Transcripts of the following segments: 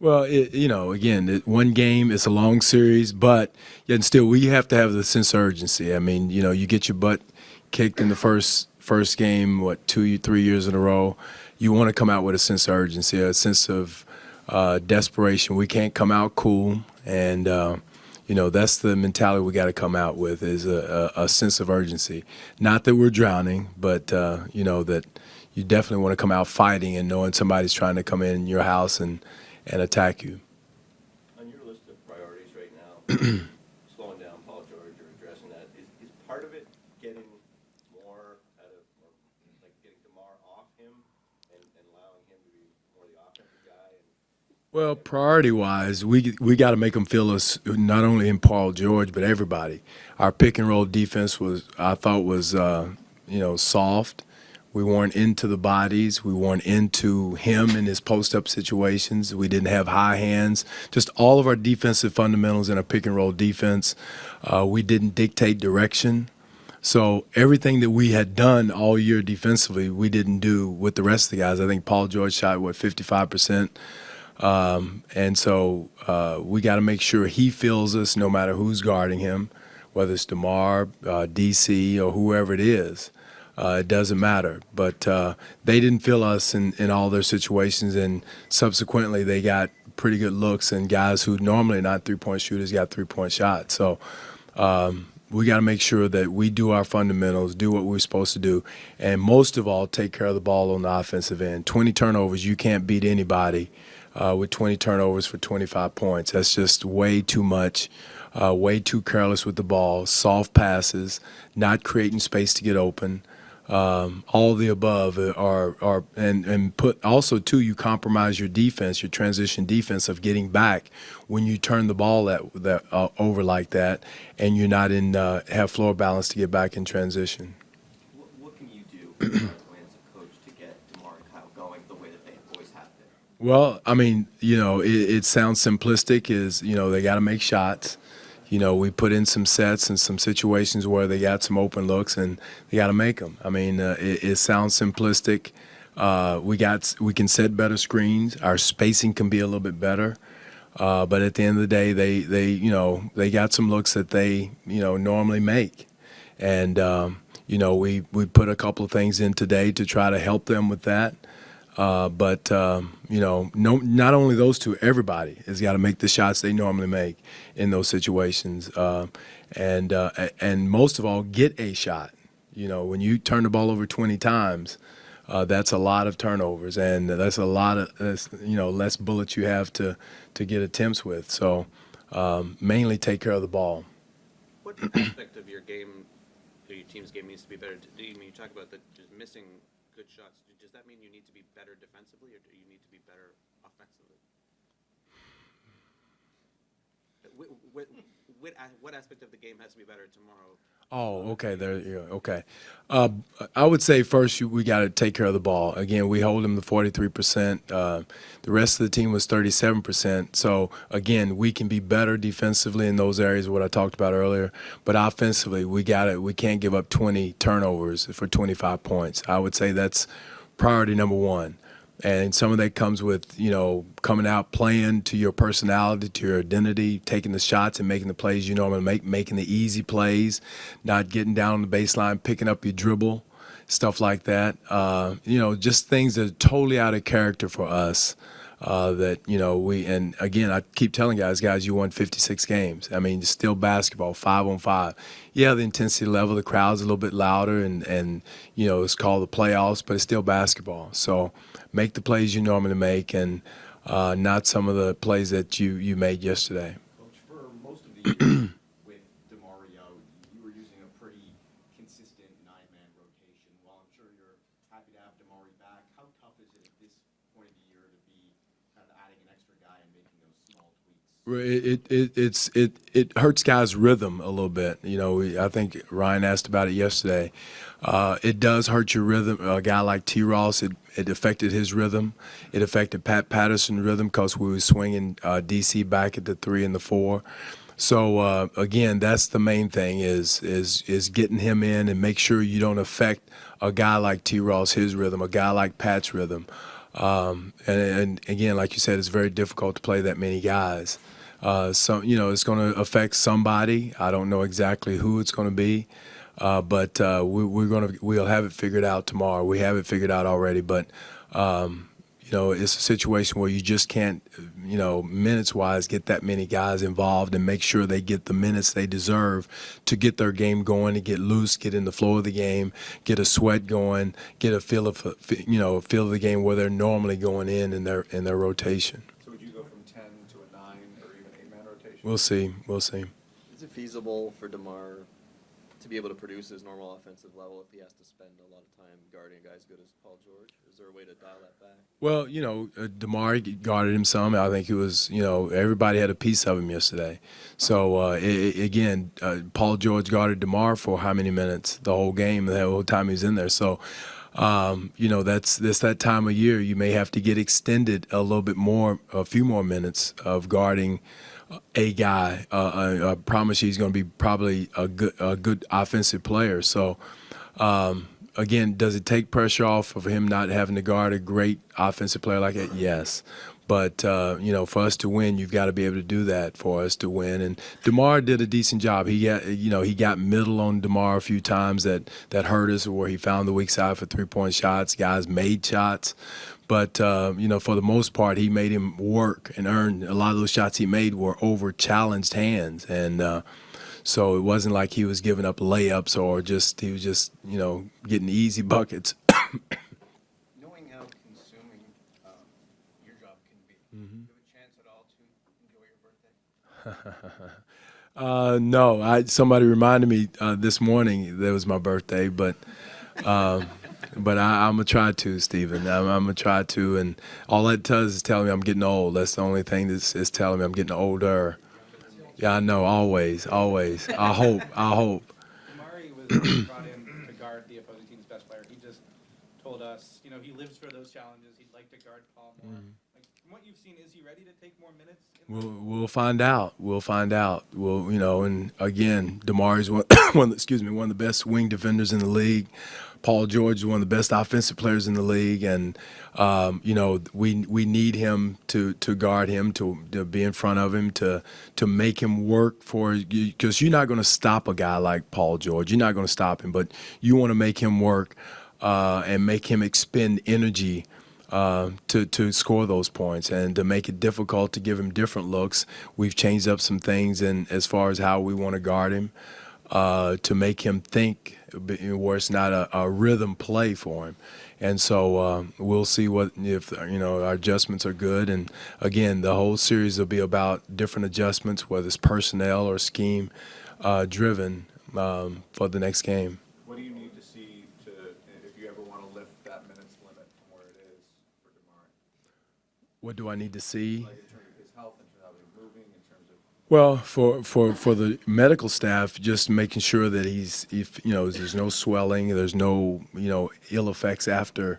Well, again, one game, it's a long series, but yet still, we have to have the sense of urgency. I mean, you get your butt kicked in the first game, what, 3 years in a row. You want to come out with a sense of urgency, a sense of desperation. We can't come out cool, and that's the mentality we got to come out with is a sense of urgency. Not that we're drowning, but that you definitely want to come out fighting and knowing somebody's trying to come in your house and attack you. On your list of priorities right now, slowing down Paul George or addressing that, is part of it getting more out of, or like getting DeMar off him and allowing him to be more the offensive guy? Well, priority-wise, we got to make them feel us not only in Paul George but everybody. Our pick and roll defense I thought was soft. We weren't into the bodies. We weren't into him in his post-up situations. We didn't have high hands. Just all of our defensive fundamentals in our pick and roll defense. We didn't dictate direction. So everything that we had done all year defensively, we didn't do with the rest of the guys. I think Paul George shot, 55%. And so we got to make sure he feels us no matter who's guarding him, whether it's DeMar, DC, or whoever it is. It doesn't matter. But they didn't feel us in all their situations, and subsequently they got pretty good looks, and guys who normally are not three-point shooters got three-point shots. So we got to make sure that we do our fundamentals, do what we're supposed to do, and most of all, take care of the ball on the offensive end. 20 turnovers, you can't beat anybody with 20 turnovers for 25 points. That's just way too much, way too careless with the ball, soft passes, not creating space to get open. All the above are and put also too, you compromise your defense, your transition defense of getting back when you turn the ball that over like that, and you're not in have floor balance to get back in transition. What can you do as a coach to get DeMar and Kyle going the way that they always have been? Well, I mean, it sounds simplistic. They got to make shots. We put in some sets and some situations where they got some open looks, and they got to make them. I mean, it sounds simplistic. We can set better screens. Our spacing can be a little bit better. But at the end of the day, they got some looks that they normally make, and we put a couple of things in today to try to help them with that. But no, not only those two, everybody has got to make the shots they normally make in those situations, and most of all, get a shot. When you turn the ball over 20 times, that's a lot of turnovers, and that's a lot of less bullets you have to get attempts with. So mainly take care of the ball. What aspect of your game, or your team's game, needs to be better? When you talk about just missing good shots, does that mean you need to be better defensively, or do you need to be better offensively? What aspect of the game has to be better tomorrow? Oh, okay. There you go. Okay. I would say first we got to take care of the ball. Again, we hold them to 43%. The rest of the team was 37%. So, again, we can be better defensively in those areas, what I talked about earlier. But offensively, we can't give up 20 turnovers for 25 points. I would say that's priority number one. And some of that comes with, coming out, playing to your personality, to your identity, taking the shots and making the plays you normally make, making the easy plays, not getting down on the baseline, picking up your dribble, stuff like that. Just things that are totally out of character for us. And again, I keep telling guys, you won 56 games. I mean, it's still basketball, 5-on-5. Yeah, the intensity level, the crowd's a little bit louder, and it's called the playoffs, but it's still basketball. So make the plays you normally make, and not some of the plays that you made yesterday. Coach, for most of the year with DeMario, you were using a pretty consistent nine-man rotation. While I'm sure you're happy to have DeMario back, how tough is it at this point of the year to be kind of adding an extra guy and making those small tweaks? It hurts guys' rhythm a little bit. I think Ryan asked about it yesterday. It does hurt your rhythm. A guy like T. Ross, it affected his rhythm. It affected Pat Patterson's rhythm because we were swinging DC back at the 3 and the 4. So again, that's the main thing is getting him in and make sure you don't affect a guy like T. Ross, his rhythm, a guy like Pat's rhythm. And again, like you said, it's very difficult to play that many guys. So it's going to affect somebody. I don't know exactly who it's going to be, but we'll have it figured out tomorrow. We have it figured out already, but it's a situation where you just can't, minutes-wise, get that many guys involved and make sure they get the minutes they deserve to get their game going, to get loose, get in the flow of the game, get a sweat going, get a feel of the game where they're normally going in their rotation. So would you go from 10 to a 9 or even 8-man rotation? We'll see. We'll see. Is it feasible for DeMar to be able to produce his normal offensive level if he has to spend a lot of time guarding guys good as Paul George? Is there a way to dial that back? Well, DeMar guarded him some. I think it was, everybody had a piece of him yesterday. So, again, Paul George guarded DeMar for how many minutes? The whole game, the whole time he was in there. So, that's that time of year. You may have to get extended a little bit more, a few more minutes of guarding a guy. I promise you he's going to be probably a good offensive player. So, again, does it take pressure off of him not having to guard a great offensive player like that? Yes. But, for us to win, you've got to be able to do that for us to win. And DeMar did a decent job. He got middle on DeMar a few times that hurt us, where he found the weak side for three-point shots. Guys made shots. But, for the most part, he made him work and earn. A lot of those shots he made were over challenged hands. And so it wasn't like he was giving up layups or he was just, getting easy buckets. Knowing how consuming your job can be, do you have a chance at all to enjoy your birthday? No, somebody reminded me this morning that it was my birthday, but I'm gonna try to, Stephen. I'm gonna try to, and all that does is tell me I'm getting old. That's the only thing that's telling me I'm getting older. Yeah, I know. Always. I hope. Amari was brought in to guard the opposing team's best player. He just told us, he lives for those challenges. He'd like to guard Paul more. Like, from what you've seen, is he ready to take more minutes? We'll find out. And again, DeMar's one of the best wing defenders in the league. Paul George is one of the best offensive players in the league, and we need him to guard him, to be in front of him, to make him work for, because you're not going to stop a guy like Paul George. You're not going to stop him, but you want to make him work and make him expend energy to score those points, and to make it difficult to give him different looks. We've changed up some things as far as how we want to guard him, to make him think where it's not a rhythm play for him. And so we'll see if our adjustments are good. And again, the whole series will be about different adjustments, whether it's personnel or scheme driven for the next game. What do you need to see if you ever want to lift that minutes limit from where it is for DeMar? What do I need to see? Like in terms of his health, in terms of how he's moving, in terms of. Well, for the medical staff, just making sure that there's no swelling, there's no ill effects after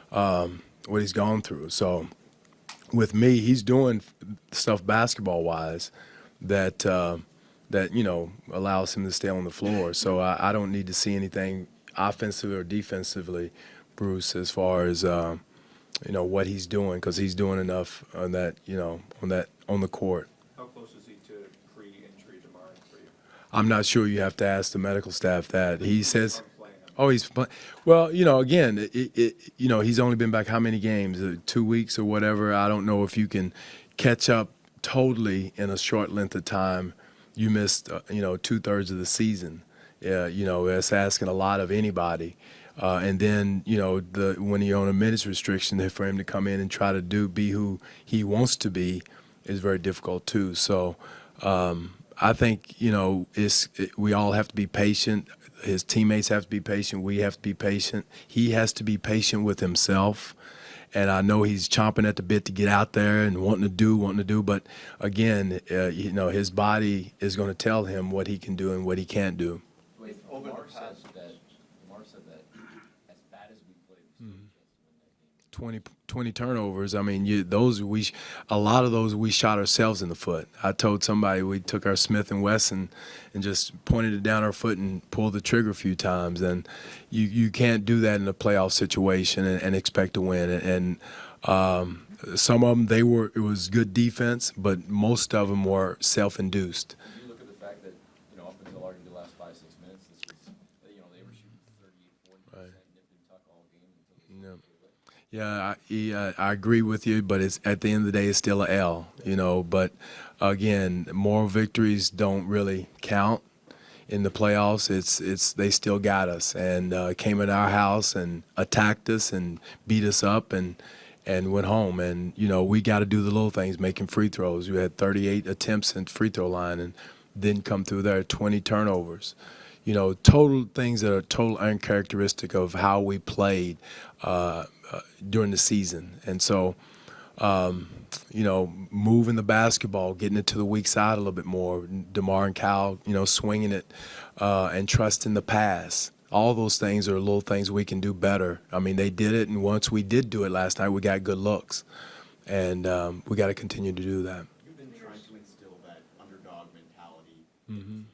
what he's gone through. So with me, he's doing stuff basketball wise that allows him to stay on the floor. So I don't need to see anything offensively or defensively, Bruce, as far as what he's doing, because he's doing enough on that on the court. How close is he to pre-injury DeMar for you? I'm not sure. You have to ask the medical staff that. He says, Playing him. "Oh, he's fine." Well, again, he's only been back how many games? 2 weeks or whatever. I don't know if you can catch up totally in a short length of time. You missed, 2/3 of the season. Yeah, that's asking a lot of anybody. And then, when you're on a minutes restriction, for him to come in and try to be who he wants to be is very difficult too. So I think, we all have to be patient. His teammates have to be patient. We have to be patient. He has to be patient with himself. And I know he's chomping at the bit to get out there and wanting to do. But again, his body is going to tell him what he can do and what he can't do. Wait, Lamar said that as bad as we played, we still had a chance to win that game. 20 turnovers. I mean, a lot of those we shot ourselves in the foot. I told somebody we took our Smith & Wesson and just pointed it down our foot and pulled the trigger a few times. And you can't do that in a playoff situation and expect to win. And Some of them, it was good defense, but most of them were self-induced. If you look at the fact that, up until arguably the last 5-6 minutes, this was, they were shooting 38, 40%, nip and tuck all game until they scored. Yeah, I agree with you, but it's at the end of the day, it's still a L, But again, moral victories don't really count in the playoffs. It's they still got us and came in our house and attacked us and beat us up and went home. And we got to do the little things, making free throws. We had 38 attempts at free throw line and didn't come through there. 20 turnovers. Total things that are total uncharacteristic of how we played during the season. And so, moving the basketball, getting it to the weak side a little bit more, DeMar and Cal, swinging it and trusting the pass. All those things are little things we can do better. I mean, they did it, and once we did do it last night, we got good looks. And we got to continue to do that. You've been trying to instill that underdog mentality in the team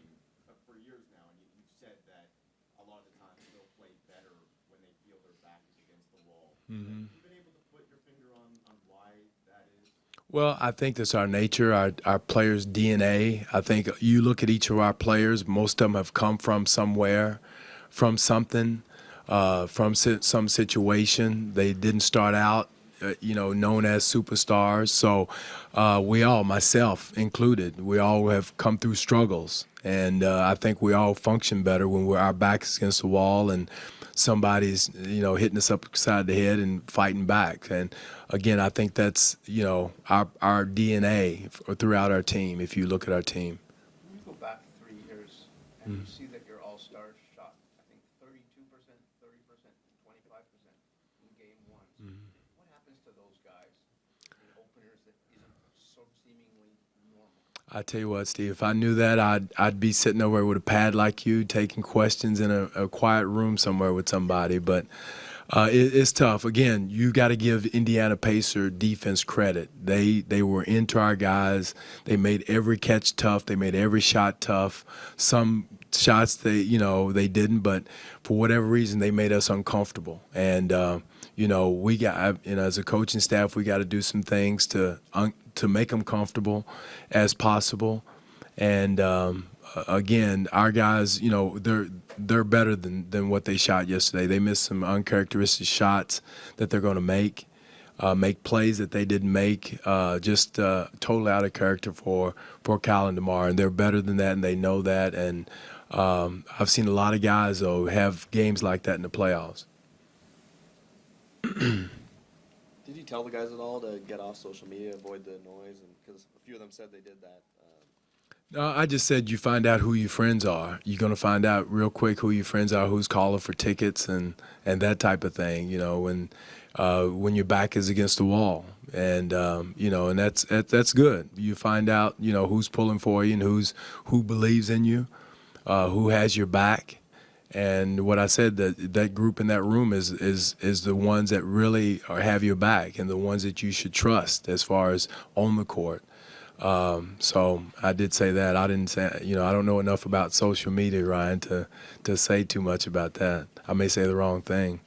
for years now, and you've said that a lot of the times they'll play better when they feel their back is against the wall. Have you been able to put your finger on why that is? Well, I think that's our nature, our players' DNA. I think you look at each of our players, most of them have come from somewhere, from something, from some situation. They didn't start out, known as superstars. So we all, myself included, we all have come through struggles. And I think we all function better when our back's against the wall and somebody's, hitting us upside the head and fighting back. And again, I think that's, our DNA throughout our team, if you look at our team. When you go back 3 years and you see that your all-stars shot, I think 32%, 30%, 25% in game one. What happens to those guys in openers that isn't so seemingly normal? I tell you what, Steve, if I knew that, I'd be sitting over with a pad like you, taking questions in a quiet room somewhere with somebody. But it's tough. Again, you got to give Indiana Pacer defense credit. They were into our guys. They made every catch tough. They made every shot tough. Some shots they didn't, but for whatever reason, they made us uncomfortable. And we got, as a coaching staff, we got to do some things to make them comfortable as possible. And again, our guys, they're better than what they shot yesterday. They missed some uncharacteristic shots that they're going to make plays that they didn't make, just totally out of character for Cal and DeMar. And they're better than that, and they know that. And I've seen a lot of guys, though, have games like that in the playoffs. Did you tell the guys at all to get off social media, avoid the noise? And because a few of them said they did that. No, I just said you find out who your friends are. You're going to find out real quick who your friends are, who's calling for tickets and that type of thing, when your back is against the wall. And, and that's good. You find out, who's pulling for you and who believes in you, who has your back. And what I said, that group in that room is the ones that really have your back and the ones that you should trust as far as on the court. So I did say that. I didn't say, I don't know enough about social media, Ryan, to say too much about that. I may say the wrong thing.